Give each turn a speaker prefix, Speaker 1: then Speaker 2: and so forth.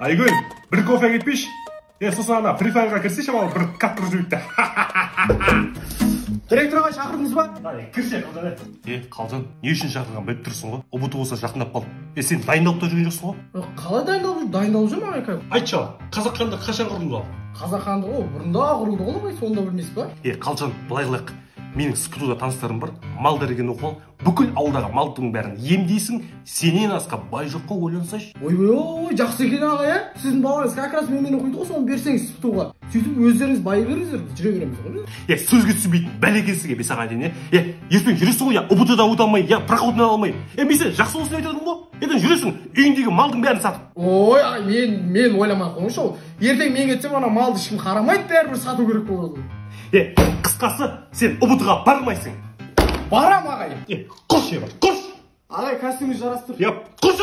Speaker 1: Айгүл, бір кофе кетпеш? Сосын ана прифайға кірсе шамалы бір қаттыр жүрікті.
Speaker 2: Директорға шақырдыңыз ба?
Speaker 1: Кірсе, Қалжан. Қалжан, не үшін шақырған біліп тұрсың ғой? ұбт болса жақындап қал. Сен дайындалып та жүрген жоқсың ғой?
Speaker 2: Қалай дайындалып жүрмін ағай?
Speaker 1: Айтшы, қазақ ханды қашан құрылды ал?
Speaker 2: Қазақ ханды ғой, бұрында құрылды ғой, сонда білмейсіз ба?
Speaker 1: Қалжан, былай қылайық. Менің СПТУда таныстарым бар, мал дәрігерін оқып ал, бүкіл ауылдағы малдың бәрін емдейсің, сенен асқа бай жоққа ойлансайшы.
Speaker 2: Ой, жақсы екен ағай, ә? Сіздің балаңыз как раз менімен оқиды ғой, соны берсеңіз СПТУға. Сөйтіп өздеріңіз бай беріңіздер, жүре береміз ғой.
Speaker 1: Сөзге түсінбейтін бәлекесіге бес ағай дейін, ертең жүресің ғой, ұбт-да өте алмай, проходына алмай. Мен сен жақсы болсын айтадым ғой. Ертең жүресің, үйіндегі малдың бәрін сатып.
Speaker 2: Ой, мен ойламай қойыңызшы ол. Ертең мен кетсем, ана малды ешкім қарамайды, бәрібір сату керек болады.
Speaker 1: Қысқасы, сен ұбт-ға бармайсың.
Speaker 2: Барам ағай.
Speaker 1: Құрш ебір, құрш!
Speaker 2: Ағай, костюмі жарастыр.
Speaker 1: Құрш!